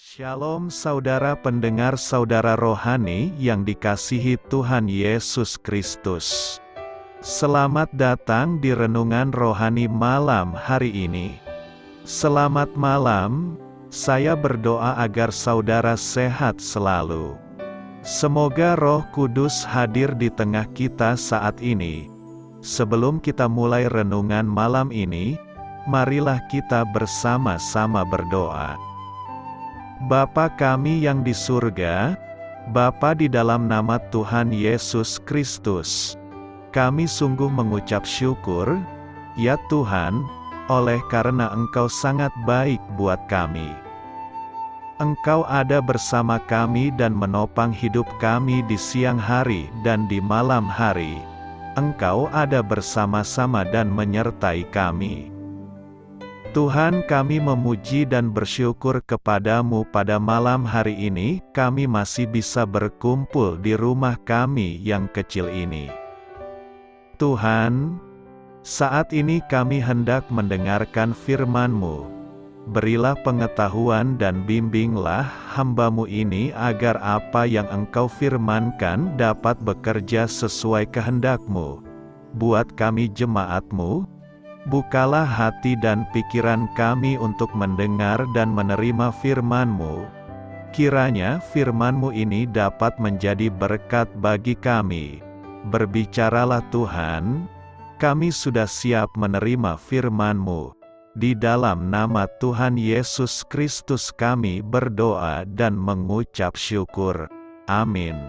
Shalom saudara pendengar saudara rohani yang dikasihi Tuhan Yesus Kristus. Selamat datang di renungan rohani malam hari ini. Selamat malam, saya berdoa agar saudara sehat selalu. Semoga Roh Kudus hadir di tengah kita saat ini. Sebelum kita mulai renungan malam ini, marilah kita bersama-sama berdoa. Bapa kami yang di surga, Bapa di dalam nama Tuhan Yesus Kristus, kami sungguh mengucap syukur, ya Tuhan, oleh karena Engkau sangat baik buat kami. Engkau ada bersama kami dan menopang hidup kami di siang hari dan di malam hari. Engkau ada bersama-sama dan menyertai kami. Tuhan, kami memuji dan bersyukur kepadamu pada malam hari ini, kami masih bisa berkumpul di rumah kami yang kecil ini. Tuhan, saat ini kami hendak mendengarkan firman-Mu. Berilah pengetahuan dan bimbinglah hamba-Mu ini agar apa yang Engkau firmankan dapat bekerja sesuai kehendak-Mu. Buat kami jemaat-Mu, bukalah hati dan pikiran kami untuk mendengar dan menerima firman-Mu. Kiranya firman-Mu ini dapat menjadi berkat bagi kami. Berbicaralah Tuhan, kami sudah siap menerima firman-Mu. Di dalam nama Tuhan Yesus Kristus kami berdoa dan mengucap syukur. Amin.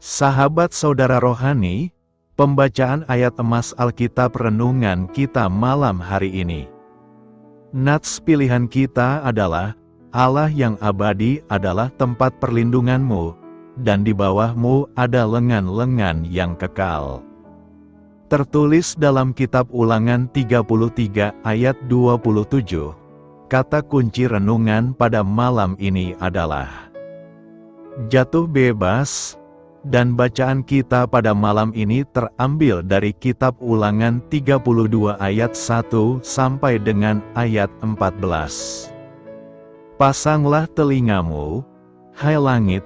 Sahabat saudara rohani, pembacaan ayat emas Alkitab renungan kita malam hari ini. Nats pilihan kita adalah, Allah yang abadi adalah tempat perlindunganmu, dan di bawahmu ada lengan-lengan yang kekal. Tertulis dalam kitab Ulangan 33 ayat 27. Kata kunci renungan pada malam ini adalah jatuh bebas. Dan bacaan kita pada malam ini terambil dari kitab Ulangan 32 ayat 1 sampai dengan ayat 14. Pasanglah telingamu, hai langit,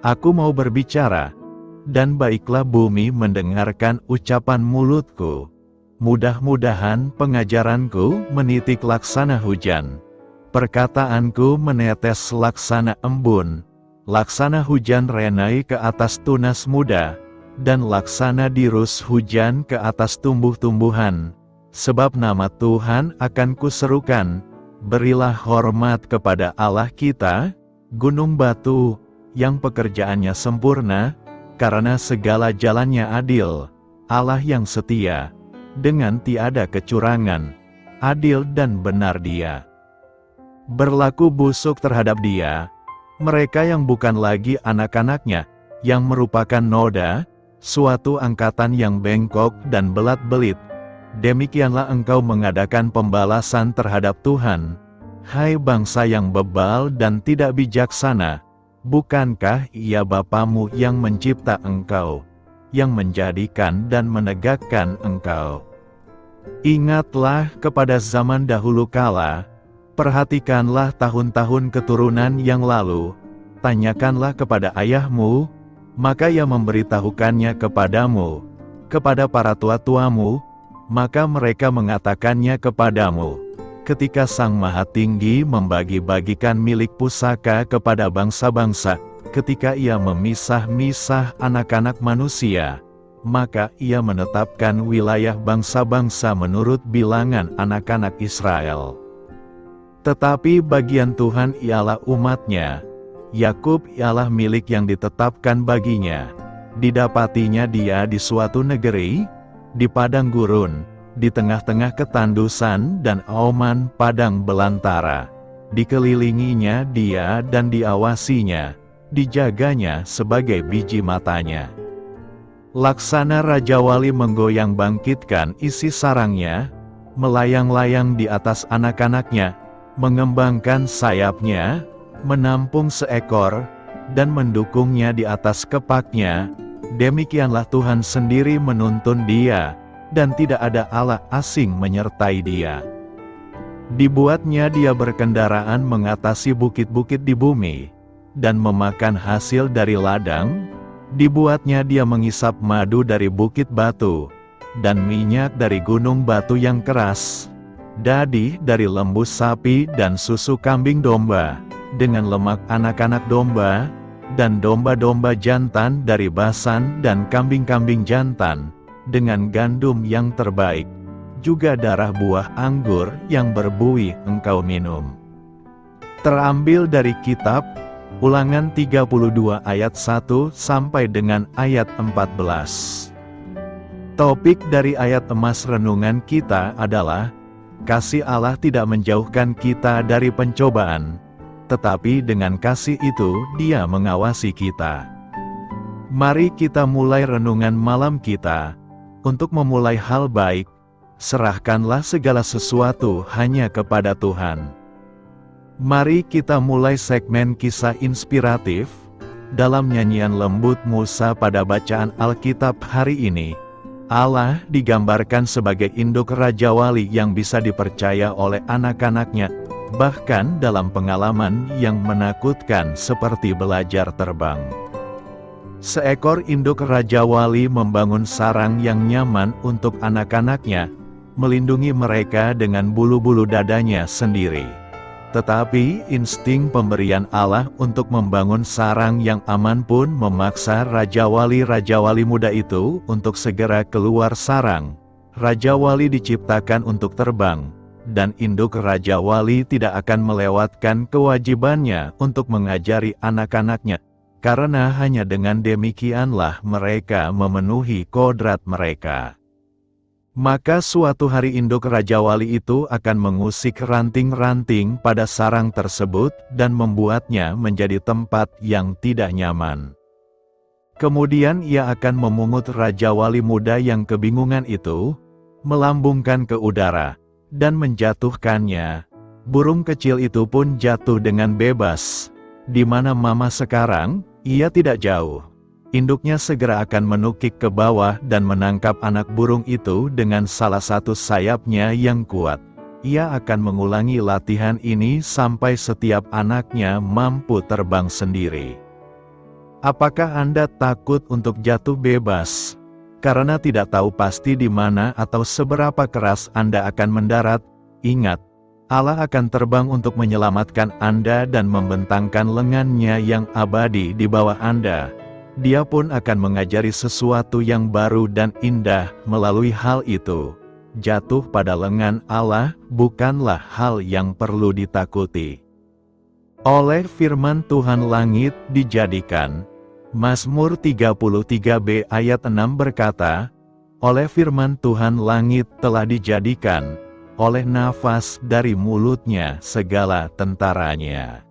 aku mau berbicara, dan baiklah bumi mendengarkan ucapan mulutku. Mudah-mudahan pengajaranku menitik laksana hujan, perkataanku menetes laksana embun. Laksana hujan renai ke atas tunas muda, dan laksana dirus hujan ke atas tumbuh-tumbuhan. Sebab nama Tuhan akan kuserukan, berilah hormat kepada Allah kita, gunung batu, yang pekerjaannya sempurna, karena segala jalannya adil, Allah yang setia, dengan tiada kecurangan, adil dan benar Dia. Berlaku busuk terhadap Dia, mereka yang bukan lagi anak-anaknya, yang merupakan noda, suatu angkatan yang bengkok dan belat-belit. Demikianlah engkau mengadakan pembalasan terhadap Tuhan. Hai bangsa yang bebal dan tidak bijaksana, bukankah Ia Bapamu yang mencipta engkau, yang menjadikan dan menegakkan engkau? Ingatlah kepada zaman dahulu kala, perhatikanlah tahun-tahun keturunan yang lalu, tanyakanlah kepada ayahmu, maka ia memberitahukannya kepadamu, kepada para tua-tuamu, maka mereka mengatakannya kepadamu. Ketika Sang Maha Tinggi membagi-bagikan milik pusaka kepada bangsa-bangsa, ketika Ia memisah-misah anak-anak manusia, maka Ia menetapkan wilayah bangsa-bangsa menurut bilangan anak-anak Israel. Tetapi bagian Tuhan ialah umat-Nya, Yakub ialah milik yang ditetapkan baginya. Didapatinya dia di suatu negeri, di padang gurun, di tengah-tengah ketandusan dan auman padang belantara. Dikelilinginya dia dan diawasinya, dijaganya sebagai biji matanya. Laksana Raja Wali menggoyang bangkitkan isi sarangnya, melayang-layang di atas anak-anaknya, mengembangkan sayapnya, menampung seekor, dan mendukungnya di atas kepaknya. Demikianlah Tuhan sendiri menuntun dia, dan tidak ada Allah asing menyertai dia. Dibuatnya dia berkendaraan mengatasi bukit-bukit di bumi, dan memakan hasil dari ladang. Dibuatnya dia mengisap madu dari bukit batu, dan minyak dari gunung batu yang keras, dadi dari lembu sapi dan susu kambing domba, dengan lemak anak-anak domba, dan domba-domba jantan dari Basan dan kambing-kambing jantan, dengan gandum yang terbaik, juga darah buah anggur yang berbuih engkau minum. Terambil dari kitab Ulangan 32 ayat 1 sampai dengan ayat 14. Topik dari ayat emas renungan kita adalah, kasih Allah tidak menjauhkan kita dari pencobaan, tetapi dengan kasih itu Dia mengawasi kita. Mari kita mulai renungan malam kita. Untuk memulai hal baik, serahkanlah segala sesuatu hanya kepada Tuhan. Mari kita mulai segmen kisah inspiratif dalam nyanyian lembut Musa. Pada bacaan Alkitab hari ini, Allah digambarkan sebagai induk Raja Wali yang bisa dipercaya oleh anak-anaknya, bahkan dalam pengalaman yang menakutkan seperti belajar terbang. Seekor induk Raja Wali membangun sarang yang nyaman untuk anak-anaknya, melindungi mereka dengan bulu-bulu dadanya sendiri. Tetapi insting pemberian Allah untuk membangun sarang yang aman pun memaksa Raja Wali muda itu untuk segera keluar sarang. Raja Wali diciptakan untuk terbang, dan induk Raja Wali tidak akan melewatkan kewajibannya untuk mengajari anak-anaknya, karena hanya dengan demikianlah mereka memenuhi kodrat mereka. Maka suatu hari induk Raja Wali itu akan mengusik ranting-ranting pada sarang tersebut dan membuatnya menjadi tempat yang tidak nyaman. Kemudian ia akan memungut Raja Wali muda yang kebingungan itu, melambungkan ke udara, dan menjatuhkannya. Burung kecil itu pun jatuh dengan bebas. Di mana mama sekarang, ia tidak jauh. Induknya segera akan menukik ke bawah dan menangkap anak burung itu dengan salah satu sayapnya yang kuat. Ia akan mengulangi latihan ini sampai setiap anaknya mampu terbang sendiri. Apakah Anda takut untuk jatuh bebas? Karena tidak tahu pasti di mana atau seberapa keras Anda akan mendarat? Ingat, Allah akan terbang untuk menyelamatkan Anda dan membentangkan lengannya yang abadi di bawah Anda. Dia pun akan mengajari sesuatu yang baru dan indah melalui hal itu. Jatuh pada lengan Allah bukanlah hal yang perlu ditakuti. Oleh firman Tuhan langit dijadikan. Mazmur 33b ayat 6 berkata, oleh firman Tuhan langit telah dijadikan, oleh nafas dari mulutnya segala tentaranya.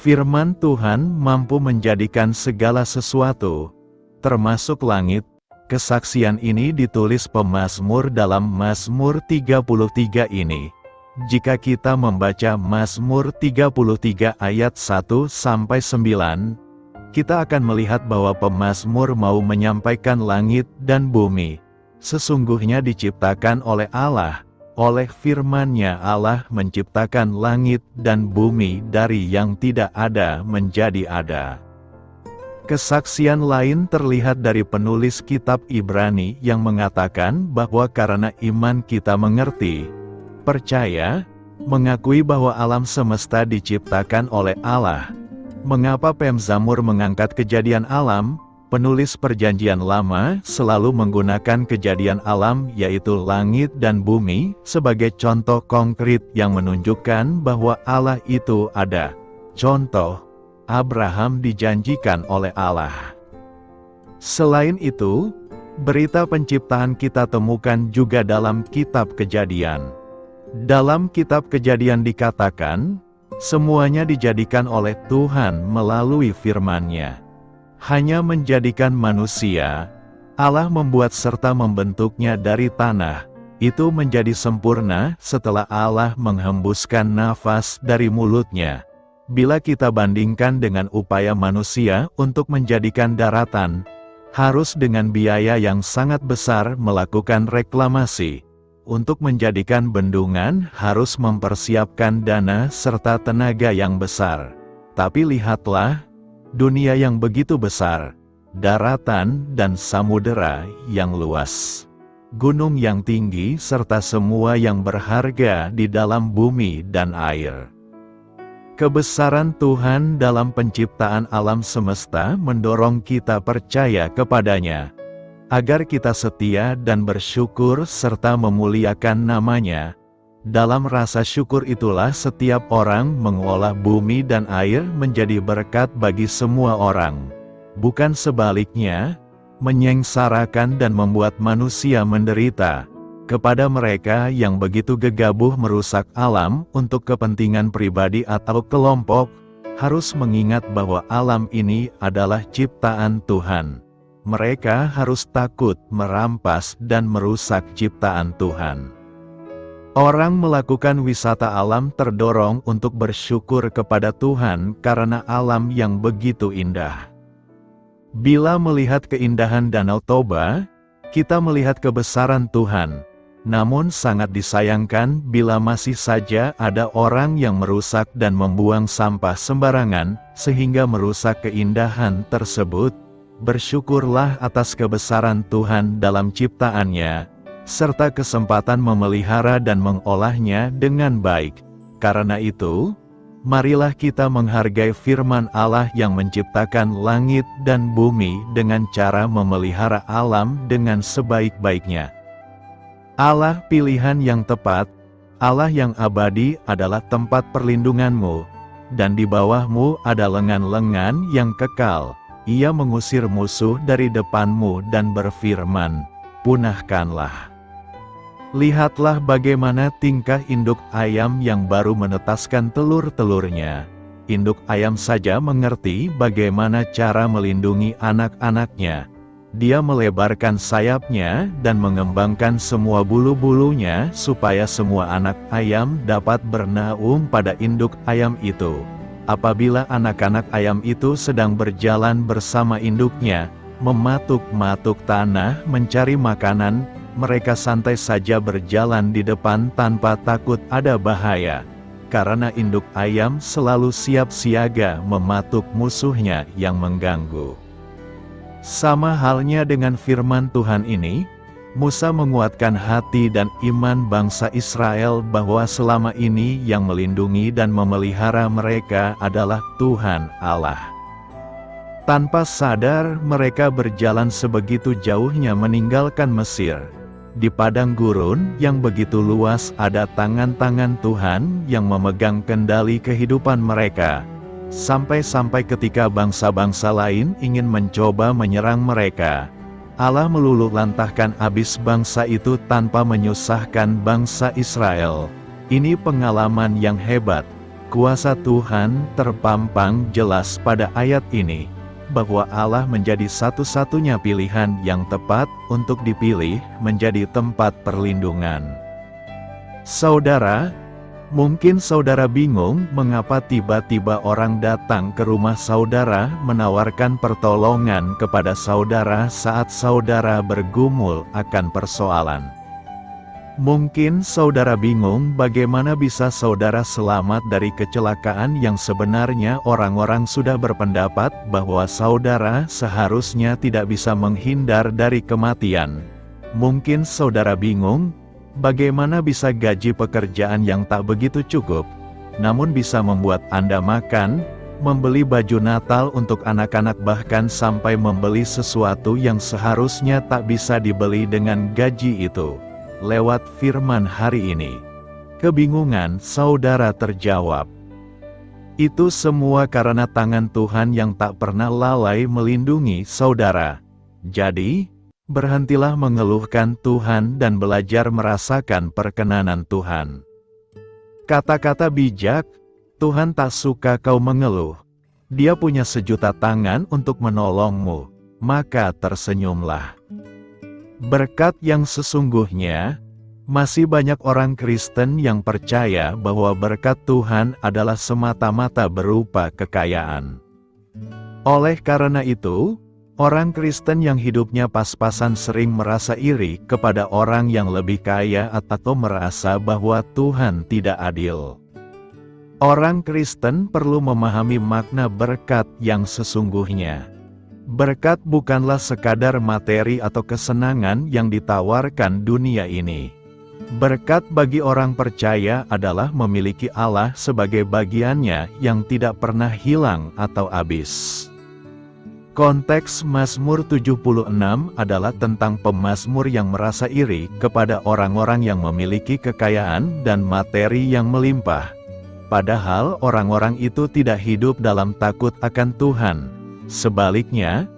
Firman Tuhan mampu menjadikan segala sesuatu, termasuk langit. Kesaksian ini ditulis pemazmur dalam Mazmur 33 ini. Jika kita membaca Mazmur 33 ayat 1-9, kita akan melihat bahwa pemazmur mau menyampaikan langit dan bumi sesungguhnya diciptakan oleh Allah. Oleh firman-Nya Allah menciptakan langit dan bumi dari yang tidak ada menjadi ada. Kesaksian lain terlihat dari penulis kitab Ibrani yang mengatakan bahwa karena iman kita mengerti, percaya, mengakui bahwa alam semesta diciptakan oleh Allah. Mengapa pemzamur mengangkat kejadian alam? Penulis Perjanjian Lama selalu menggunakan kejadian alam yaitu langit dan bumi sebagai contoh konkret yang menunjukkan bahwa Allah itu ada. Contoh, Abraham dijanjikan oleh Allah. Selain itu, berita penciptaan kita temukan juga dalam kitab Kejadian. Dalam kitab Kejadian dikatakan, semuanya dijadikan oleh Tuhan melalui firman-Nya. Hanya menjadikan manusia, Allah membuat serta membentuknya dari tanah, itu menjadi sempurna setelah Allah menghembuskan nafas dari mulutnya. Bila kita bandingkan dengan upaya manusia untuk menjadikan daratan, harus dengan biaya yang sangat besar melakukan reklamasi. untuk menjadikan bendungan harus mempersiapkan dana serta tenaga yang besar. Tapi lihatlah, dunia yang begitu besar, daratan dan samudera yang luas, gunung yang tinggi serta semua yang berharga di dalam bumi dan air. Kebesaran Tuhan dalam penciptaan alam semesta mendorong kita percaya kepadanya, agar kita setia dan bersyukur serta memuliakan namanya. Dalam rasa syukur itulah setiap orang mengolah bumi dan air menjadi berkat bagi semua orang, bukan sebaliknya, menyengsarakan dan membuat manusia menderita. Kepada mereka yang begitu gegabah merusak alam untuk kepentingan pribadi atau kelompok, harus mengingat bahwa alam ini adalah ciptaan Tuhan. Mereka harus takut merampas dan merusak ciptaan Tuhan. Orang melakukan wisata alam terdorong untuk bersyukur kepada Tuhan karena alam yang begitu indah. Bila melihat keindahan Danau Toba, kita melihat kebesaran Tuhan. Namun sangat disayangkan bila masih saja ada orang yang merusak dan membuang sampah sembarangan, sehingga merusak keindahan tersebut. Bersyukurlah atas kebesaran Tuhan dalam ciptaannya, serta kesempatan memelihara dan mengolahnya dengan baik. Karena itu, marilah kita menghargai firman Allah yang menciptakan langit dan bumi dengan cara memelihara alam dengan sebaik-baiknya. Allah pilihan yang tepat, Allah yang abadi adalah tempat perlindunganmu, dan di bawahmu ada lengan-lengan yang kekal. Ia mengusir musuh dari depanmu dan berfirman, punahkanlah. Lihatlah bagaimana tingkah induk ayam yang baru menetaskan telur-telurnya. Induk ayam saja mengerti bagaimana cara melindungi anak-anaknya. Dia melebarkan sayapnya dan mengembangkan semua bulu-bulunya supaya semua anak ayam dapat bernaung pada induk ayam itu. Apabila anak-anak ayam itu sedang berjalan bersama induknya, mematuk-matuk tanah mencari makanan, mereka santai saja berjalan di depan tanpa takut ada bahaya. Karena induk ayam selalu siap siaga mematuk musuhnya yang mengganggu. Sama halnya dengan firman Tuhan ini, Musa menguatkan hati dan iman bangsa Israel bahwa selama ini yang melindungi dan memelihara mereka adalah Tuhan Allah. Tanpa sadar mereka berjalan sebegitu jauhnya meninggalkan Mesir. Di padang gurun yang begitu luas ada tangan-tangan Tuhan yang memegang kendali kehidupan mereka. Sampai-sampai ketika bangsa-bangsa lain ingin mencoba menyerang mereka, Allah meluluh lantahkan habis bangsa itu tanpa menyusahkan bangsa Israel. Ini pengalaman yang hebat. Kuasa Tuhan terpampang jelas pada ayat ini, bahwa Allah menjadi satu-satunya pilihan yang tepat untuk dipilih menjadi tempat perlindungan. Saudara, mungkin saudara bingung mengapa tiba-tiba orang datang ke rumah saudara menawarkan pertolongan kepada saudara saat saudara bergumul akan persoalan. Mungkin saudara bingung bagaimana bisa saudara selamat dari kecelakaan yang sebenarnya orang-orang sudah berpendapat bahwa saudara seharusnya tidak bisa menghindar dari kematian. Mungkin saudara bingung, bagaimana bisa gaji pekerjaan yang tak begitu cukup, namun bisa membuat Anda makan, membeli baju Natal untuk anak-anak bahkan sampai membeli sesuatu yang seharusnya tak bisa dibeli dengan gaji itu. Lewat firman hari ini, kebingungan saudara terjawab. Itu semua karena tangan Tuhan yang tak pernah lalai melindungi saudara. Jadi, berhentilah mengeluhkan Tuhan dan belajar merasakan perkenanan Tuhan. Kata-kata bijak, Tuhan tak suka kau mengeluh. Dia punya sejuta tangan untuk menolongmu, maka tersenyumlah. Berkat yang sesungguhnya, masih banyak orang Kristen yang percaya bahwa berkat Tuhan adalah semata-mata berupa kekayaan. Oleh karena itu, Orang Kristen yang hidupnya pas-pasan sering merasa iri kepada orang yang lebih kaya atau merasa bahwa Tuhan tidak adil. Orang Kristen perlu memahami makna berkat yang sesungguhnya. Berkat bukanlah sekadar materi atau kesenangan yang ditawarkan dunia ini. Berkat bagi orang percaya adalah memiliki Allah sebagai bagiannya yang tidak pernah hilang atau habis. Konteks Mazmur 76 adalah tentang pemazmur yang merasa iri kepada orang-orang yang memiliki kekayaan dan materi yang melimpah. Padahal orang-orang itu tidak hidup dalam takut akan Tuhan. Sebaliknya,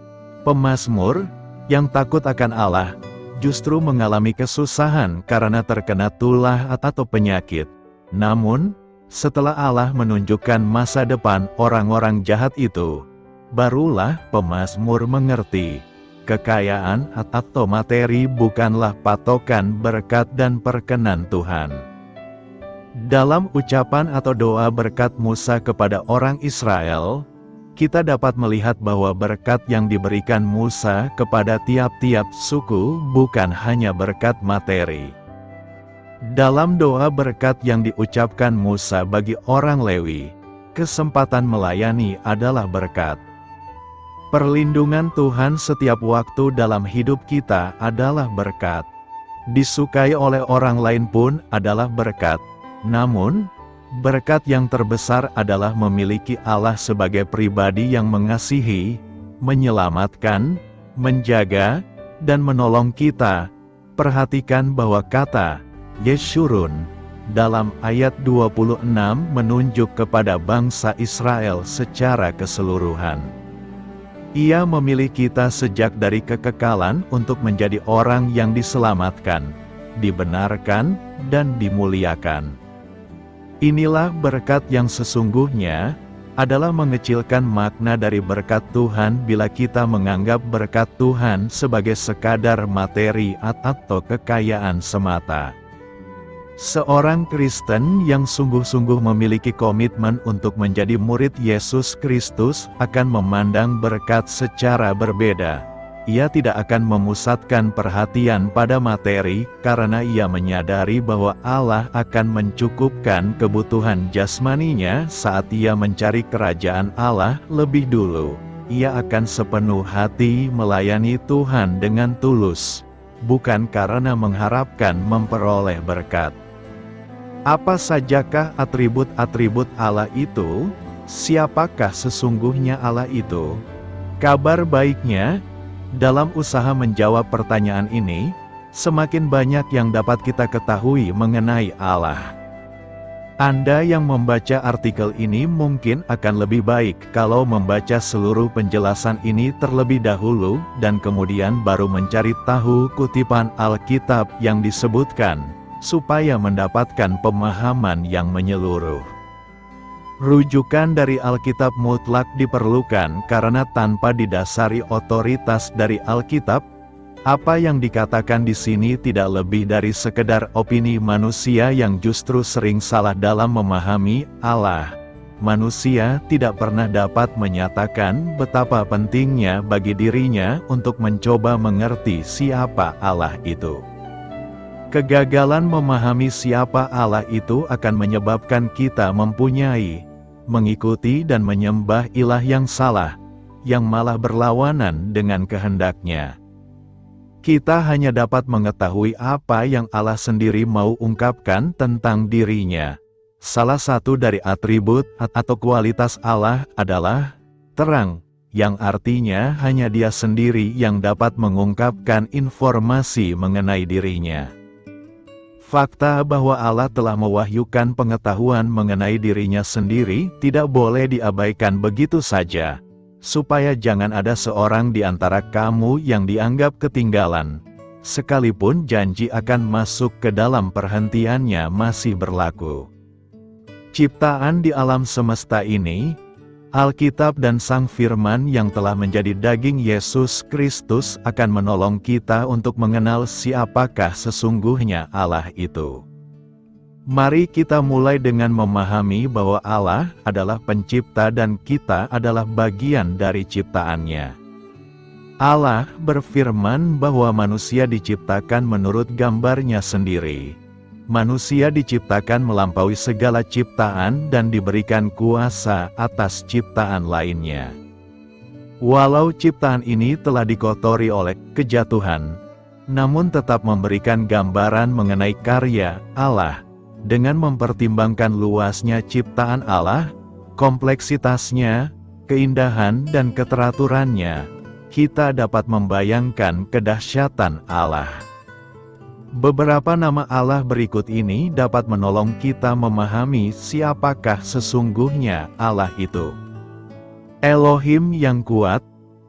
pemazmur yang takut akan Allah justru mengalami kesusahan karena terkena tulah atau penyakit. Namun, setelah Allah menunjukkan masa depan orang-orang jahat itu, barulah pemazmur mengerti, kekayaan atau materi bukanlah patokan berkat dan perkenan Tuhan. Dalam ucapan atau doa berkat Musa kepada orang Israel, kita dapat melihat bahwa berkat yang diberikan Musa kepada tiap-tiap suku bukan hanya berkat materi. Dalam doa berkat yang diucapkan Musa bagi orang Lewi, kesempatan melayani adalah berkat. Perlindungan Tuhan setiap waktu dalam hidup kita adalah berkat. Disukai oleh orang lain pun adalah berkat. Namun, berkat yang terbesar adalah memiliki Allah sebagai pribadi yang mengasihi, menyelamatkan, menjaga, dan menolong kita. Perhatikan bahwa kata Yeshurun dalam ayat 26 menunjuk kepada bangsa Israel secara keseluruhan. Ia memilih kita sejak dari kekekalan untuk menjadi orang yang diselamatkan, dibenarkan, dan dimuliakan. Inilah berkat yang sesungguhnya, adalah mengecilkan makna dari berkat Tuhan bila kita menganggap berkat Tuhan sebagai sekadar materi atau kekayaan semata. Seorang Kristen yang sungguh-sungguh memiliki komitmen untuk menjadi murid Yesus Kristus akan memandang berkat secara berbeda. Ia tidak akan memusatkan perhatian pada materi karena ia menyadari bahwa Allah akan mencukupkan kebutuhan jasmaninya saat ia mencari kerajaan Allah lebih dulu. Ia akan sepenuh hati melayani Tuhan dengan tulus, bukan karena mengharapkan memperoleh berkat. Apa sajakah atribut-atribut Allah itu? Siapakah sesungguhnya Allah itu? Kabar baiknya, dalam usaha menjawab pertanyaan ini, semakin banyak yang dapat kita ketahui mengenai Allah. Anda yang membaca artikel ini mungkin akan lebih baik kalau membaca seluruh penjelasan ini terlebih dahulu dan kemudian baru mencari tahu kutipan Alkitab yang disebutkan, supaya mendapatkan pemahaman yang menyeluruh. Rujukan dari Alkitab mutlak diperlukan karena tanpa didasari otoritas dari Alkitab, apa yang dikatakan di sini tidak lebih dari sekedar opini manusia yang justru sering salah dalam memahami Allah. Manusia tidak pernah dapat menyatakan betapa pentingnya bagi dirinya untuk mencoba mengerti siapa Allah itu. Kegagalan memahami siapa Allah itu akan menyebabkan kita mempunyai, mengikuti dan menyembah ilah yang salah, yang malah berlawanan dengan kehendaknya. Kita hanya dapat mengetahui apa yang Allah sendiri mau ungkapkan tentang dirinya. Salah satu dari atribut atau kualitas Allah adalah terang, yang artinya hanya Dia sendiri yang dapat mengungkapkan informasi mengenai dirinya. Fakta bahwa Allah telah mewahyukan pengetahuan mengenai dirinya sendiri tidak boleh diabaikan begitu saja, supaya jangan ada seorang di antara kamu yang dianggap ketinggalan, sekalipun janji akan masuk ke dalam perhentiannya masih berlaku. Ciptaan di alam semesta ini, Alkitab dan Sang Firman yang telah menjadi daging Yesus Kristus akan menolong kita untuk mengenal siapakah sesungguhnya Allah itu. Mari kita mulai dengan memahami bahwa Allah adalah pencipta dan kita adalah bagian dari ciptaannya. Allah berfirman bahwa manusia diciptakan menurut gambarnya sendiri. Manusia diciptakan melampaui segala ciptaan dan diberikan kuasa atas ciptaan lainnya. Walau ciptaan ini telah dikotori oleh kejatuhan, namun tetap memberikan gambaran mengenai karya Allah. Dengan mempertimbangkan luasnya ciptaan Allah, kompleksitasnya, keindahan dan keteraturannya, kita dapat membayangkan kedahsyatan Allah. Beberapa nama Allah berikut ini dapat menolong kita memahami siapakah sesungguhnya Allah itu. Elohim yang kuat,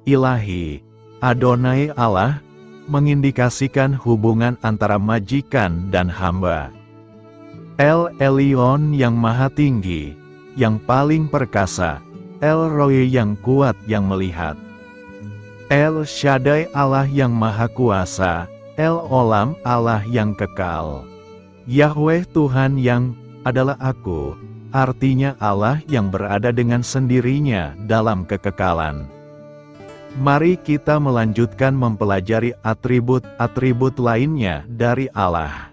Ilahi, Adonai Allah, mengindikasikan hubungan antara majikan dan hamba. El Elyon yang maha tinggi, yang paling perkasa, El Roi yang kuat yang melihat. El Shaddai Allah yang maha kuasa, El Olam Allah yang kekal. Yahweh Tuhan yang adalah aku, artinya Allah yang berada dengan sendirinya dalam kekekalan. Mari kita melanjutkan mempelajari atribut-atribut lainnya dari Allah.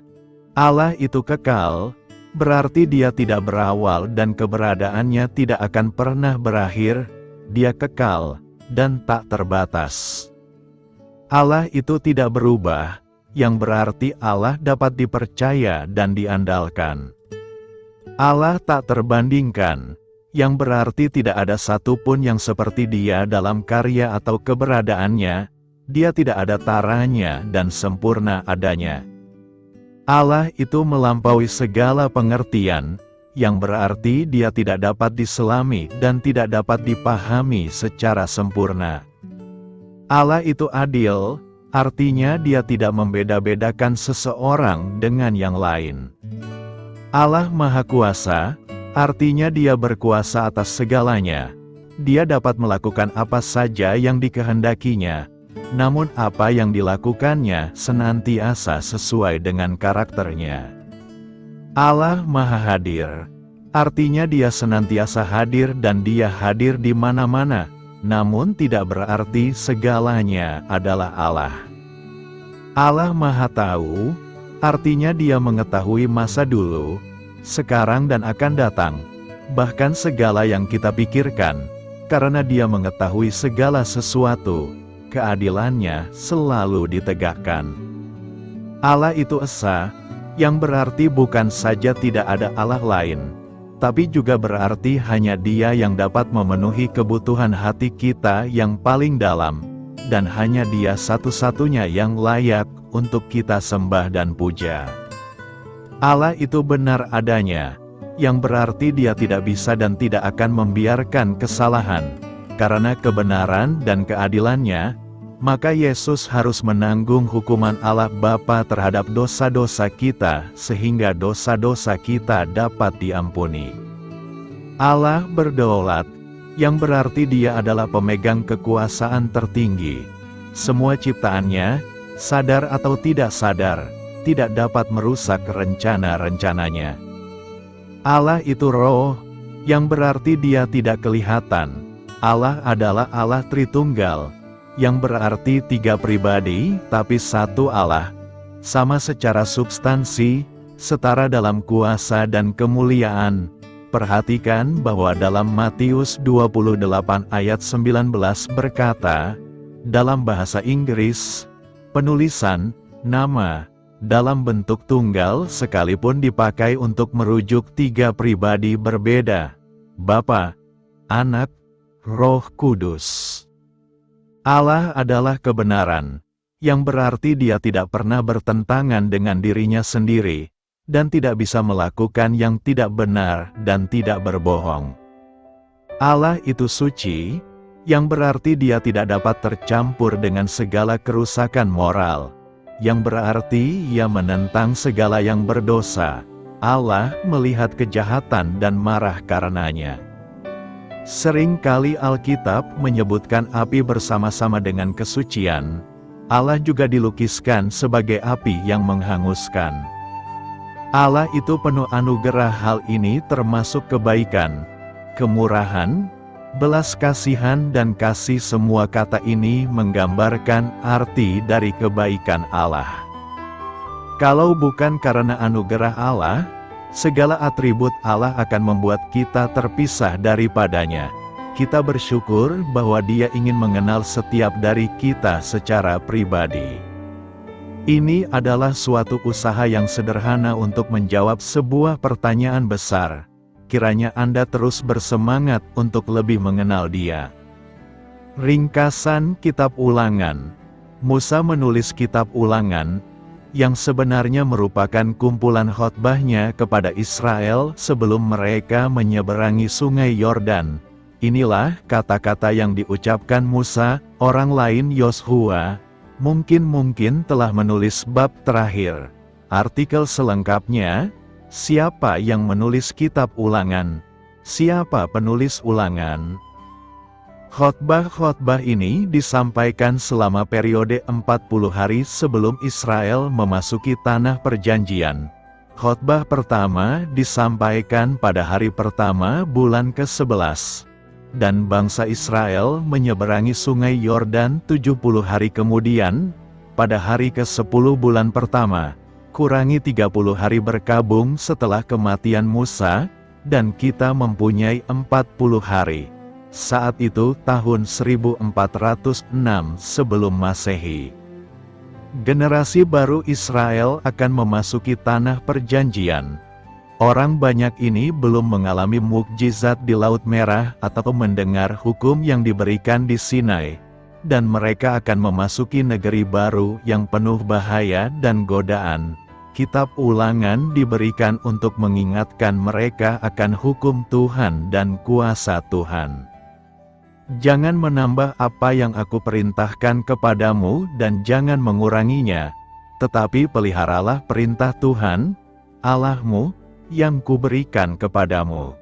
Allah itu kekal, berarti Dia tidak berawal dan keberadaannya tidak akan pernah berakhir. Dia kekal dan tak terbatas. Allah itu tidak berubah, yang berarti Allah dapat dipercaya dan diandalkan. Allah tak terbandingkan, yang berarti tidak ada satupun yang seperti Dia dalam karya atau keberadaannya. Dia tidak ada taranya dan sempurna adanya. Allah itu melampaui segala pengertian, yang berarti Dia tidak dapat diselami dan tidak dapat dipahami secara sempurna. Allah itu adil, artinya Dia tidak membeda-bedakan seseorang dengan yang lain. Allah Maha Kuasa, artinya Dia berkuasa atas segalanya. Dia dapat melakukan apa saja yang dikehendakinya, namun apa yang dilakukannya senantiasa sesuai dengan karakternya. Allah Maha Hadir, artinya Dia senantiasa hadir dan Dia hadir di mana-mana, namun tidak berarti segalanya adalah Allah. Allah Maha Tahu, artinya Dia mengetahui masa dulu, sekarang dan akan datang, bahkan segala yang kita pikirkan, karena Dia mengetahui segala sesuatu. Keadilannya selalu ditegakkan. Allah itu esa, yang berarti bukan saja tidak ada Allah lain, tapi juga berarti hanya Dia yang dapat memenuhi kebutuhan hati kita yang paling dalam, dan hanya Dia satu-satunya yang layak untuk kita sembah dan puja. Allah itu benar adanya, yang berarti Dia tidak bisa dan tidak akan membiarkan kesalahan. Karena kebenaran dan keadilannya, maka Yesus harus menanggung hukuman Allah Bapa terhadap dosa-dosa kita, sehingga dosa-dosa kita dapat diampuni. Allah berdaulat, yang berarti Dia adalah pemegang kekuasaan tertinggi. Semua ciptaannya, sadar atau tidak sadar, tidak dapat merusak rencana-rencananya. Allah itu roh, yang berarti Dia tidak kelihatan. Allah adalah Allah Tritunggal, yang berarti tiga pribadi, tapi satu Allah, sama secara substansi, setara dalam kuasa dan kemuliaan. Perhatikan bahwa dalam Matius 28 ayat 19 berkata, dalam bahasa Inggris, penulisan nama dalam bentuk tunggal sekalipun dipakai untuk merujuk tiga pribadi berbeda, Bapa, Anak, Roh Kudus. Allah adalah kebenaran, yang berarti Dia tidak pernah bertentangan dengan dirinya sendiri, dan tidak bisa melakukan yang tidak benar dan tidak berbohong. Allah itu suci, yang berarti Dia tidak dapat tercampur dengan segala kerusakan moral, yang berarti Ia menentang segala yang berdosa. Allah melihat kejahatan dan marah karenanya. Seringkali Alkitab menyebutkan api bersama-sama dengan kesucian. Allah juga dilukiskan sebagai api yang menghanguskan. Allah itu penuh anugerah, hal ini termasuk kebaikan, kemurahan, Belas kasihan dan kasih, semua kata ini menggambarkan arti dari kebaikan Allah. Kalau bukan karena anugerah Allah, segala atribut Allah akan membuat kita terpisah daripadanya. Kita bersyukur bahwa Dia ingin mengenal setiap dari kita secara pribadi. Ini adalah suatu usaha yang sederhana untuk menjawab sebuah pertanyaan besar. Kiranya Anda terus bersemangat untuk lebih mengenal Dia. Ringkasan Kitab Ulangan. Musa menulis Kitab Ulangan, yang sebenarnya merupakan kumpulan khotbahnya kepada Israel sebelum mereka menyeberangi sungai Yordan. Inilah kata-kata yang diucapkan Musa. Orang lain, Yosua, mungkin telah menulis bab terakhir. Artikel selengkapnya, siapa yang menulis Kitab Ulangan? Siapa penulis Ulangan? Khotbah-khotbah ini disampaikan selama periode 40 hari sebelum Israel memasuki Tanah Perjanjian. Khotbah pertama disampaikan pada hari pertama bulan ke-11. Dan bangsa Israel menyeberangi sungai Yordan 70 hari kemudian, pada hari ke-10 bulan pertama. Kurangi 30 hari berkabung setelah kematian Musa, dan kita mempunyai 40 hari. Saat itu tahun 1406 sebelum Masehi. Generasi baru Israel akan memasuki Tanah Perjanjian. Orang banyak ini belum mengalami mukjizat di Laut Merah atau mendengar hukum yang diberikan di Sinai. Dan mereka akan memasuki negeri baru yang penuh bahaya dan godaan. Kitab Ulangan diberikan untuk mengingatkan mereka akan hukum Tuhan dan kuasa Tuhan. Jangan menambah apa yang aku perintahkan kepadamu dan jangan menguranginya, tetapi peliharalah perintah Tuhan, Allahmu, yang kuberikan kepadamu.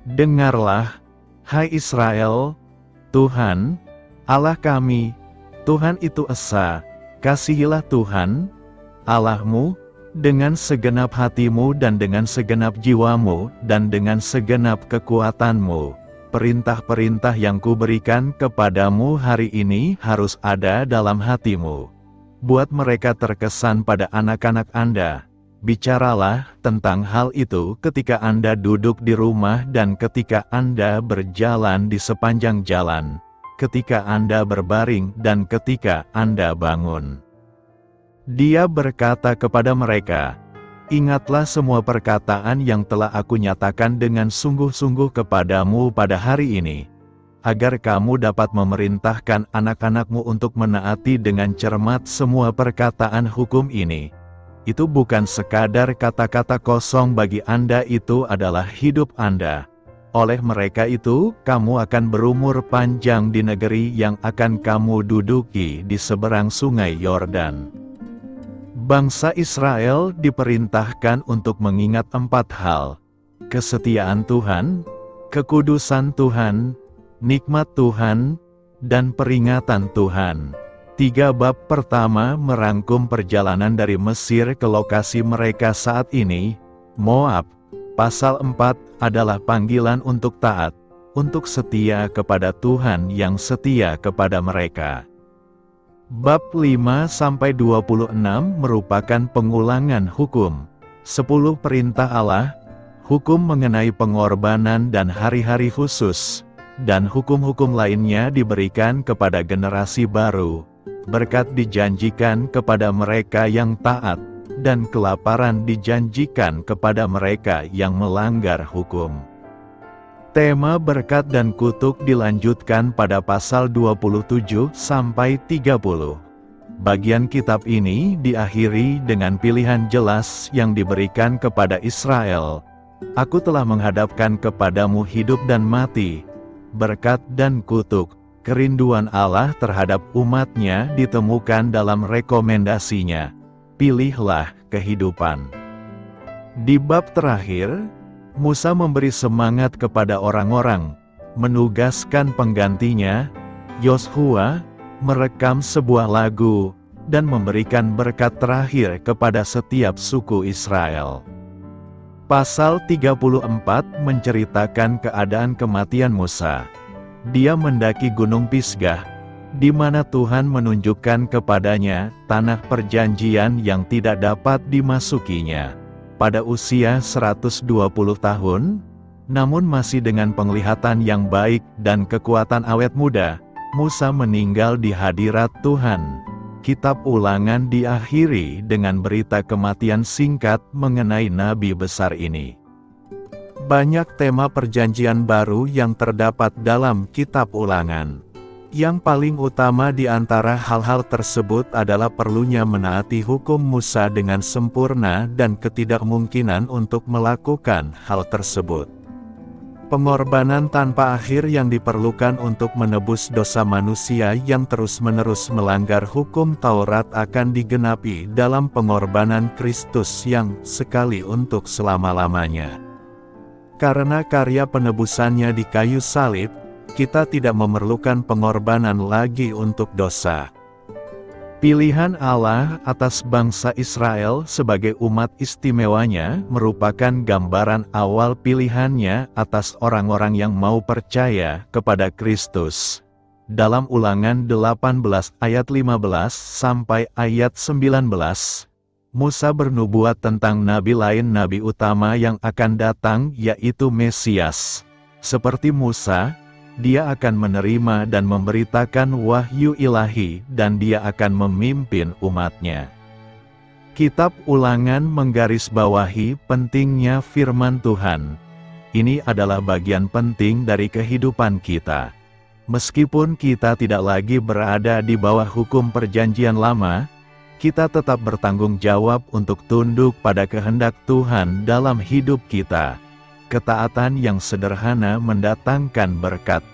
Dengarlah, hai Israel, Tuhan, Allah kami, Tuhan itu esa. Kasihilah Tuhan, Allahmu, dengan segenap hatimu dan dengan segenap jiwamu dan dengan segenap kekuatanmu. Perintah-perintah yang kuberikan kepadamu hari ini harus ada dalam hatimu. Buat mereka terkesan pada anak-anak Anda. Bicaralah tentang hal itu ketika Anda duduk di rumah dan ketika Anda berjalan di sepanjang jalan, ketika Anda berbaring dan ketika Anda bangun. Dia berkata kepada mereka, ingatlah semua perkataan yang telah aku nyatakan dengan sungguh-sungguh kepadamu pada hari ini, agar kamu dapat memerintahkan anak-anakmu untuk menaati dengan cermat semua perkataan hukum ini. Itu bukan sekadar kata-kata kosong bagi Anda, itu adalah hidup Anda. Oleh mereka itu, kamu akan berumur panjang di negeri yang akan kamu duduki di seberang sungai Yordan. Bangsa Israel diperintahkan untuk mengingat 4 hal: kesetiaan Tuhan, kekudusan Tuhan, nikmat Tuhan, dan peringatan Tuhan. 3 bab pertama merangkum perjalanan dari Mesir ke lokasi mereka saat ini, Moab. Pasal 4 adalah panggilan untuk taat, untuk setia kepada Tuhan yang setia kepada mereka. Bab 5-26 merupakan pengulangan hukum. 10 perintah Allah, hukum mengenai pengorbanan dan hari-hari khusus, dan hukum-hukum lainnya diberikan kepada generasi baru. Berkat dijanjikan kepada mereka yang taat, dan kelaparan dijanjikan kepada mereka yang melanggar hukum. Tema berkat dan kutuk dilanjutkan pada pasal 27-30. Bagian kitab ini diakhiri dengan pilihan jelas yang diberikan kepada Israel. Aku telah menghadapkan kepadamu hidup dan mati, berkat dan kutuk. Kerinduan Allah terhadap umatnya ditemukan dalam rekomendasinya. Pilihlah kehidupan. Di bab terakhir, Musa memberi semangat kepada orang-orang, menugaskan penggantinya, Yosua, merekam sebuah lagu, dan memberikan berkat terakhir kepada setiap suku Israel. Pasal 34 menceritakan keadaan kematian Musa. Dia mendaki Gunung Pisgah, di mana Tuhan menunjukkan kepadanya tanah perjanjian yang tidak dapat dimasukinya. Pada usia 120 tahun, namun masih dengan penglihatan yang baik dan kekuatan awet muda, Musa meninggal di hadirat Tuhan. Kitab Ulangan diakhiri dengan berita kematian singkat mengenai nabi besar ini. Banyak tema perjanjian baru yang terdapat dalam Kitab Ulangan. Yang paling utama di antara hal-hal tersebut adalah perlunya menaati hukum Musa dengan sempurna dan ketidakmungkinan untuk melakukan hal tersebut. Pengorbanan tanpa akhir yang diperlukan untuk menebus dosa manusia yang terus-menerus melanggar hukum Taurat akan digenapi dalam pengorbanan Kristus yang sekali untuk selama-lamanya. Karena karya penebusannya di kayu salib, kita tidak memerlukan pengorbanan lagi untuk dosa. Pilihan Allah atas bangsa Israel sebagai umat istimewanya merupakan gambaran awal pilihannya atas orang-orang yang mau percaya kepada Kristus. Dalam Ulangan 18 ayat 15 sampai ayat 19, Musa bernubuat tentang nabi lain, nabi utama yang akan datang, yaitu Mesias. Seperti Musa, dia akan menerima dan memberitakan wahyu ilahi, dan dia akan memimpin umatnya. Kitab Ulangan menggarisbawahi pentingnya firman Tuhan. Ini adalah bagian penting dari kehidupan kita. Meskipun kita tidak lagi berada di bawah hukum perjanjian lama, kita tetap bertanggung jawab untuk tunduk pada kehendak Tuhan dalam hidup kita. Ketaatan yang sederhana mendatangkan berkat,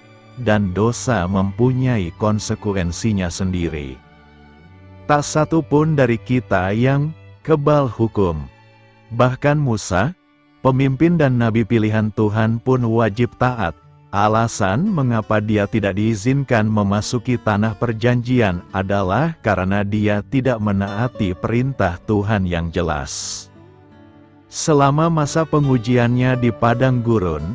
dan dosa mempunyai konsekuensinya sendiri. Tak satu pun dari kita yang kebal hukum. Bahkan Musa, pemimpin dan nabi pilihan Tuhan pun wajib taat. Alasan mengapa dia tidak diizinkan memasuki tanah perjanjian adalah karena dia tidak menaati perintah Tuhan yang jelas. Selama masa pengujiannya di padang gurun,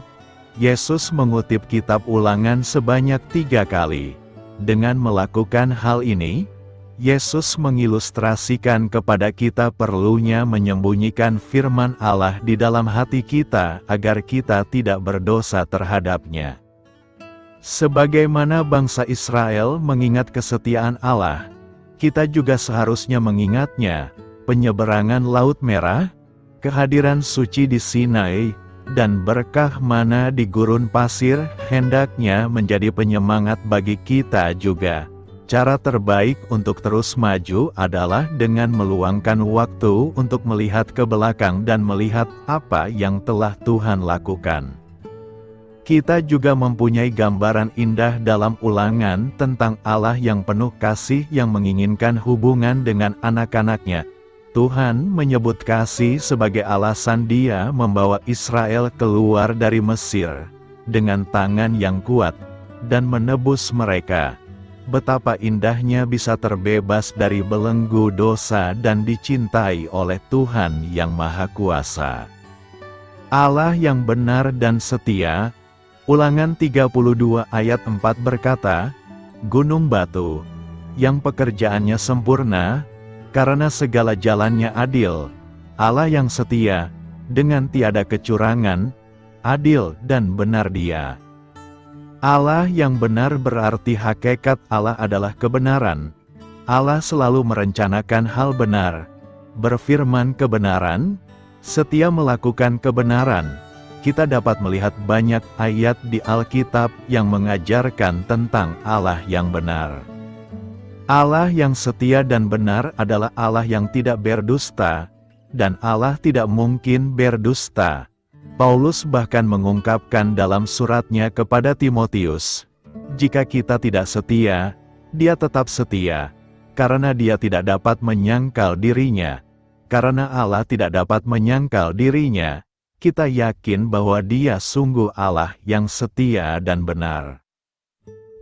Yesus mengutip Kitab Ulangan sebanyak 3 kali. Dengan melakukan hal ini, Yesus mengilustrasikan kepada kita perlunya menyembunyikan firman Allah di dalam hati kita agar kita tidak berdosa terhadapnya. Sebagaimana bangsa Israel mengingat kesetiaan Allah, kita juga seharusnya mengingatnya, penyeberangan Laut Merah, kehadiran suci di Sinai, dan berkah mana di gurun pasir, hendaknya menjadi penyemangat bagi kita juga. Cara terbaik untuk terus maju adalah dengan meluangkan waktu untuk melihat ke belakang dan melihat apa yang telah Tuhan lakukan. Kita juga mempunyai gambaran indah dalam Ulangan tentang Allah yang penuh kasih yang menginginkan hubungan dengan anak-anaknya. Tuhan menyebut kasih sebagai alasan Dia membawa Israel keluar dari Mesir dengan tangan yang kuat dan menebus mereka. Betapa indahnya bisa terbebas dari belenggu dosa dan dicintai oleh Tuhan yang Maha Kuasa. Allah yang benar dan setia. Ulangan 32 ayat 4 berkata, Gunung batu, yang pekerjaannya sempurna, karena segala jalannya adil, Allah yang setia, dengan tiada kecurangan, adil dan benar Dia. Allah yang benar berarti hakikat Allah adalah kebenaran. Allah selalu merencanakan hal benar, berfirman kebenaran, setia melakukan kebenaran. Kita dapat melihat banyak ayat di Alkitab yang mengajarkan tentang Allah yang benar. Allah yang setia dan benar adalah Allah yang tidak berdusta, dan Allah tidak mungkin berdusta. Paulus bahkan mengungkapkan dalam suratnya kepada Timotius, jika kita tidak setia, Dia tetap setia, karena Dia tidak dapat menyangkal dirinya. Karena Allah tidak dapat menyangkal dirinya, kita yakin bahwa Dia sungguh Allah yang setia dan benar.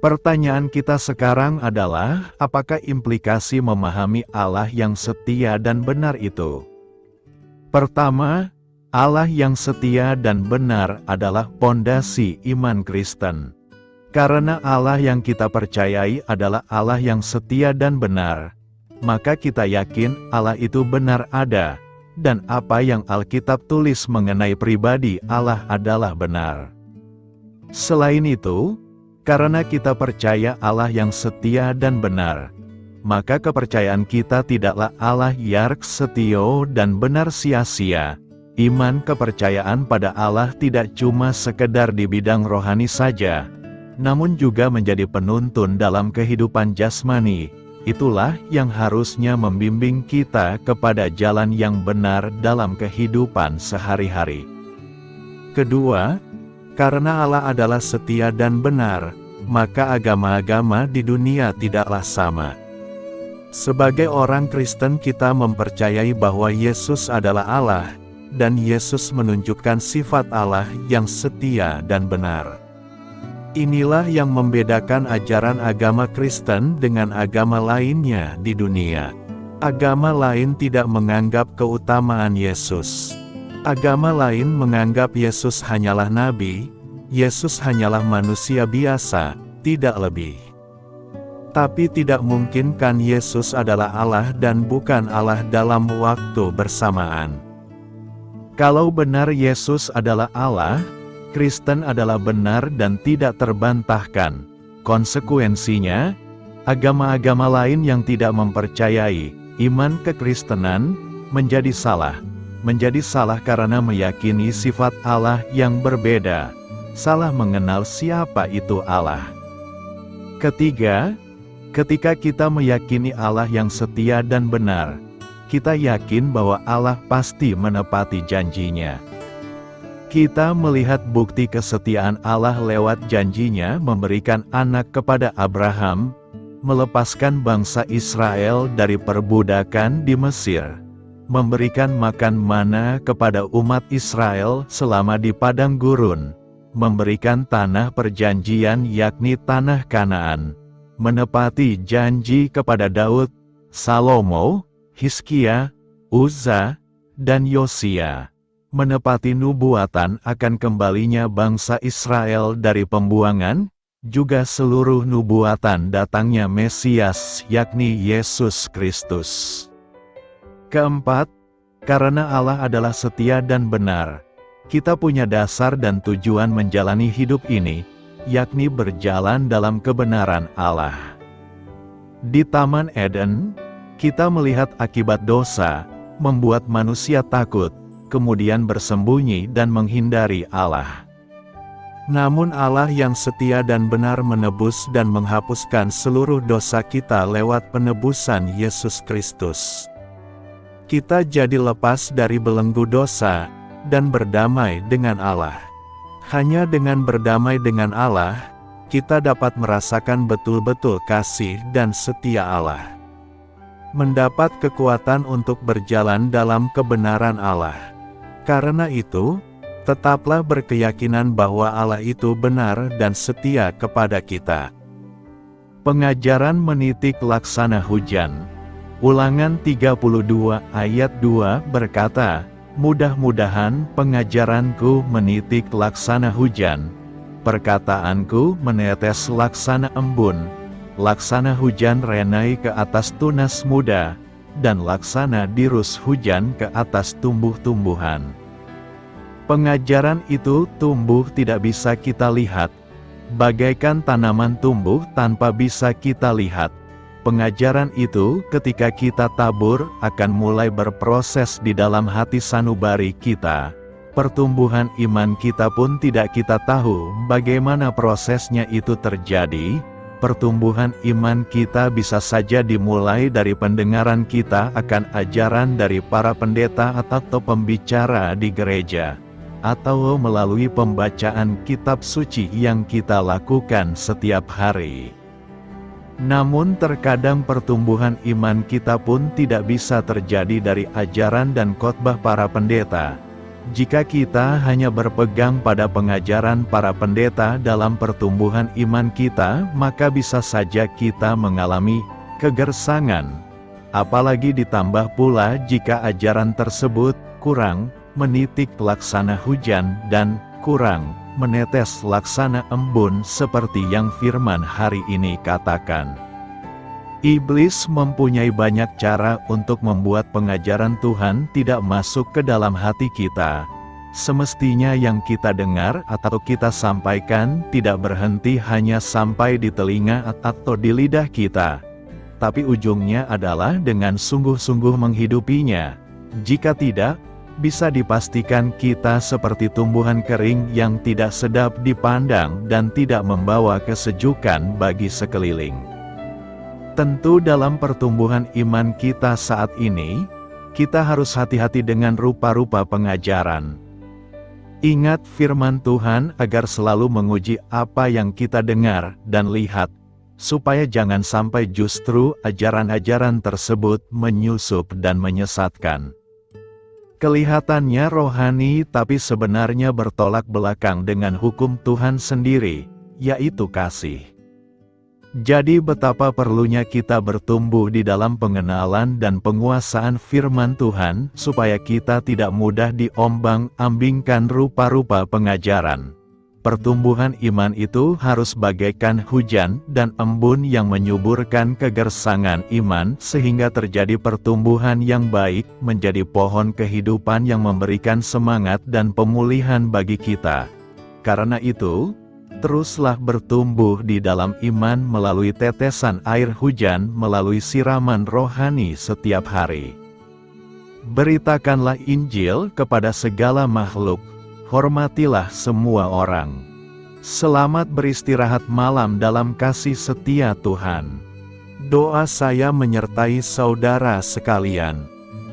Pertanyaan kita sekarang adalah, apakah implikasi memahami Allah yang setia dan benar itu? Pertama, Allah yang setia dan benar adalah pondasi iman Kristen. Karena Allah yang kita percayai adalah Allah yang setia dan benar, maka kita yakin Allah itu benar ada, dan apa yang Alkitab tulis mengenai pribadi Allah adalah benar. Selain itu, karena kita percaya Allah yang setia dan benar, maka kepercayaan kita tidaklah Allah yark setio dan benar sia-sia. Iman kepercayaan pada Allah tidak cuma sekedar di bidang rohani saja, namun juga menjadi penuntun dalam kehidupan jasmani. Itulah yang harusnya membimbing kita kepada jalan yang benar dalam kehidupan sehari-hari. Kedua, karena Allah adalah setia dan benar, maka agama-agama di dunia tidaklah sama. Sebagai orang Kristen kita mempercayai bahwa Yesus adalah Allah, dan Yesus menunjukkan sifat Allah yang setia dan benar. Inilah yang membedakan ajaran agama Kristen dengan agama lainnya di dunia. Agama lain tidak menganggap keutamaan Yesus. Agama lain menganggap Yesus hanyalah nabi, Yesus hanyalah manusia biasa, tidak lebih. Tapi tidak mungkin kan Yesus adalah Allah dan bukan Allah dalam waktu bersamaan. Kalau benar Yesus adalah Allah, Kristen adalah benar dan tidak terbantahkan. Konsekuensinya, agama-agama lain yang tidak mempercayai iman kekristenan menjadi salah. Menjadi salah karena meyakini sifat Allah yang berbeda. Salah mengenal siapa itu Allah. Ketiga, ketika kita meyakini Allah yang setia dan benar, kita yakin bahwa Allah pasti menepati janjinya. Kita melihat bukti kesetiaan Allah lewat janjinya memberikan anak kepada Abraham, melepaskan bangsa Israel dari perbudakan di Mesir, memberikan makan mana kepada umat Israel selama di padang gurun, memberikan tanah perjanjian yakni tanah Kanaan, menepati janji kepada Daud, Salomo, Hizkia, Uzza, dan Yosia, menepati nubuatan akan kembalinya bangsa Israel dari pembuangan, juga seluruh nubuatan datangnya Mesias yakni Yesus Kristus. Keempat, karena Allah adalah setia dan benar, kita punya dasar dan tujuan menjalani hidup ini, yakni berjalan dalam kebenaran Allah. Di Taman Eden, kita melihat akibat dosa, membuat manusia takut, kemudian bersembunyi dan menghindari Allah. Namun Allah yang setia dan benar menebus dan menghapuskan seluruh dosa kita lewat penebusan Yesus Kristus. Kita jadi lepas dari belenggu dosa, dan berdamai dengan Allah. Hanya dengan berdamai dengan Allah, kita dapat merasakan betul-betul kasih dan setia Allah. Mendapat kekuatan untuk berjalan dalam kebenaran Allah. Karena itu, tetaplah berkeyakinan bahwa Allah itu benar dan setia kepada kita. Pengajaran menitik laksana hujan. Ulangan 32 ayat 2 berkata, mudah-mudahan pengajaranku menitik laksana hujan, perkataanku menetes laksana embun, laksana hujan renai ke atas tunas muda, dan laksana dirus hujan ke atas tumbuh-tumbuhan. Pengajaran itu tumbuh tidak bisa kita lihat, bagaikan tanaman tumbuh tanpa bisa kita lihat. Pengajaran itu ketika kita tabur akan mulai berproses di dalam hati sanubari kita. Pertumbuhan iman kita pun tidak kita tahu bagaimana prosesnya itu terjadi. Pertumbuhan iman kita bisa saja dimulai dari pendengaran kita akan ajaran dari para pendeta atau pembicara di gereja, atau melalui pembacaan kitab suci yang kita lakukan setiap hari. Namun terkadang pertumbuhan iman kita pun tidak bisa terjadi dari ajaran dan khotbah para pendeta. Jika kita hanya berpegang pada pengajaran para pendeta dalam pertumbuhan iman kita, maka bisa saja kita mengalami kegersangan. Apalagi ditambah pula jika ajaran tersebut kurang menitik laksana hujan, dan kurang menetes laksana embun seperti yang firman hari ini katakan. Iblis mempunyai banyak cara untuk membuat pengajaran Tuhan tidak masuk ke dalam hati kita. Semestinya yang kita dengar atau kita sampaikan tidak berhenti hanya sampai di telinga atau di lidah kita, tapi ujungnya adalah dengan sungguh-sungguh menghidupinya. Jika tidak, bisa dipastikan kita seperti tumbuhan kering yang tidak sedap dipandang dan tidak membawa kesejukan bagi sekeliling. Tentu dalam pertumbuhan iman kita saat ini, kita harus hati-hati dengan rupa-rupa pengajaran. Ingat firman Tuhan agar selalu menguji apa yang kita dengar dan lihat, supaya jangan sampai justru ajaran-ajaran tersebut menyusup dan menyesatkan. Kelihatannya rohani tapi sebenarnya bertolak belakang dengan hukum Tuhan sendiri, yaitu kasih. Jadi betapa perlunya kita bertumbuh di dalam pengenalan dan penguasaan firman Tuhan, supaya kita tidak mudah diombang-ambingkan rupa-rupa pengajaran. Pertumbuhan iman itu harus bagaikan hujan dan embun yang menyuburkan kegersangan iman sehingga terjadi pertumbuhan yang baik, menjadi pohon kehidupan yang memberikan semangat dan pemulihan bagi kita. Karena itu, teruslah bertumbuh di dalam iman melalui tetesan air hujan, melalui siraman rohani setiap hari. Beritakanlah Injil kepada segala makhluk, hormatilah semua orang. Selamat beristirahat malam dalam kasih setia Tuhan. Doa saya menyertai saudara sekalian.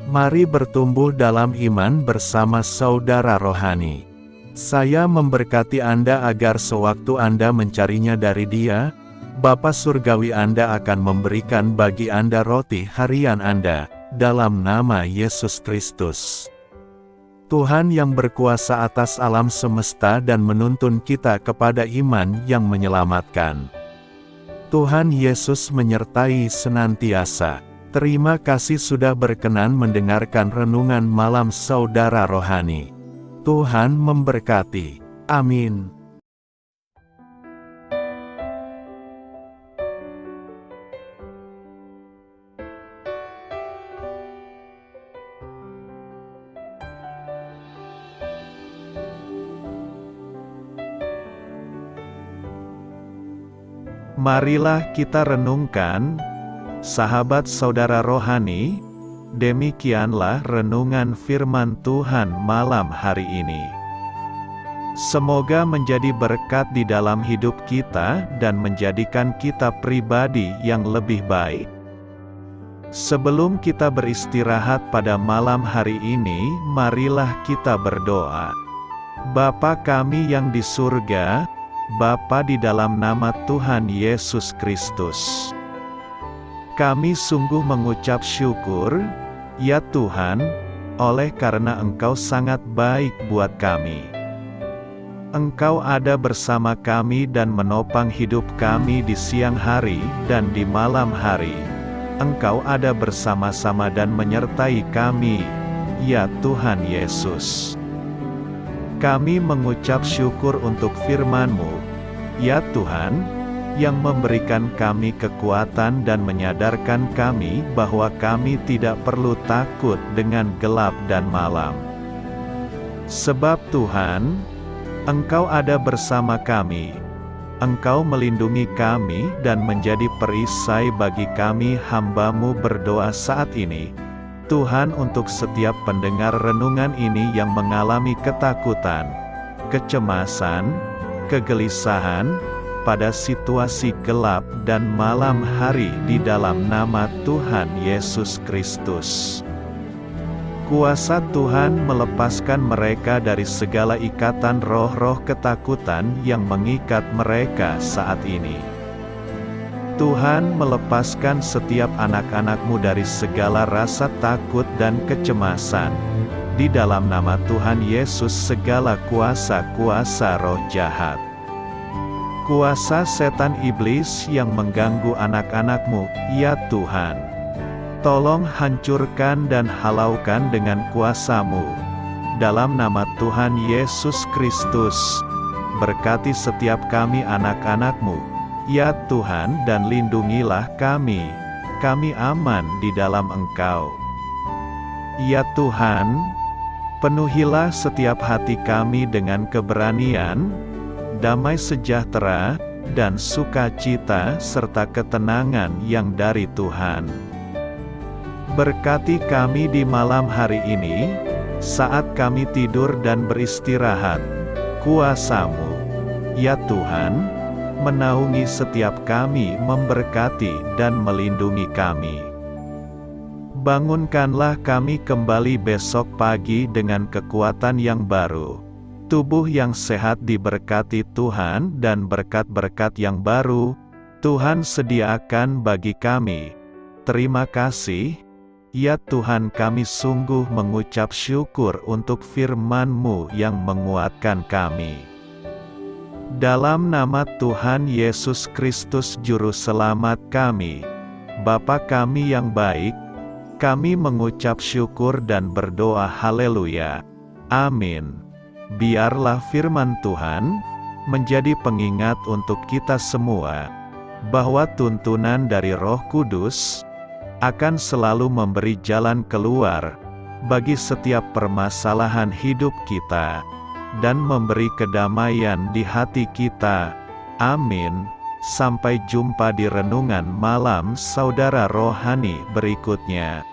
Mari bertumbuh dalam iman bersama saudara rohani. Saya memberkati Anda agar sewaktu Anda mencarinya dari Dia, Bapa Surgawi Anda akan memberikan bagi Anda roti harian Anda, dalam nama Yesus Kristus. Tuhan yang berkuasa atas alam semesta dan menuntun kita kepada iman yang menyelamatkan. Tuhan Yesus menyertai senantiasa. Terima kasih sudah berkenan mendengarkan renungan malam saudara rohani. Tuhan memberkati. Amin. Marilah kita renungkan, sahabat saudara rohani, demikianlah renungan firman Tuhan malam hari ini. Semoga menjadi berkat di dalam hidup kita dan menjadikan kita pribadi yang lebih baik. Sebelum kita beristirahat pada malam hari ini, marilah kita berdoa. Bapa kami yang di surga, Bapa di dalam nama Tuhan Yesus Kristus, kami sungguh mengucap syukur, ya Tuhan, oleh karena Engkau sangat baik buat kami. Engkau ada bersama kami dan menopang hidup kami di siang hari dan di malam hari. Engkau ada bersama-sama dan menyertai kami, ya Tuhan Yesus. Kami mengucap syukur untuk firman-Mu, ya Tuhan, yang memberikan kami kekuatan dan menyadarkan kami bahwa kami tidak perlu takut dengan gelap dan malam. Sebab Tuhan, Engkau ada bersama kami. Engkau melindungi kami dan menjadi perisai bagi kami hamba-Mu berdoa saat ini. Tuhan, untuk setiap pendengar renungan ini yang mengalami ketakutan, kecemasan, kegelisahan, pada situasi gelap dan malam hari di dalam nama Tuhan Yesus Kristus. Kuasa Tuhan melepaskan mereka dari segala ikatan roh-roh ketakutan yang mengikat mereka saat ini. Tuhan melepaskan setiap anak-anak-Mu dari segala rasa takut dan kecemasan. Di dalam nama Tuhan Yesus segala kuasa-kuasa roh jahat, kuasa setan iblis yang mengganggu anak-anak-Mu, ya Tuhan, tolong hancurkan dan halaukan dengan kuasa-Mu. dalam nama Tuhan Yesus Kristus. Berkati setiap kami anak-anak-Mu, ya Tuhan, dan lindungilah kami. Kami aman di dalam Engkau. Ya Tuhan, penuhilah setiap hati kami dengan keberanian, damai sejahtera, dan sukacita serta ketenangan yang dari Tuhan. Berkati kami di malam hari ini, saat kami tidur dan beristirahat. Kuasa-Mu, ya Tuhan, menaungi setiap kami, memberkati dan melindungi kami. Bangunkanlah kami kembali besok pagi dengan kekuatan yang baru, tubuh yang sehat diberkati Tuhan, dan berkat-berkat yang baru Tuhan sediakan bagi kami. Terima kasih, ya Tuhan, kami sungguh mengucap syukur untuk firman-Mu yang menguatkan kami. Dalam nama Tuhan Yesus Kristus Juru Selamat kami, Bapa kami yang baik, kami mengucap syukur dan berdoa haleluya. Amin. Biarlah firman Tuhan menjadi pengingat untuk kita semua, bahwa tuntunan dari Roh Kudus akan selalu memberi jalan keluar bagi setiap permasalahan hidup kita, dan memberi kedamaian di hati kita. Amin. Sampai jumpa di renungan malam saudara rohani berikutnya.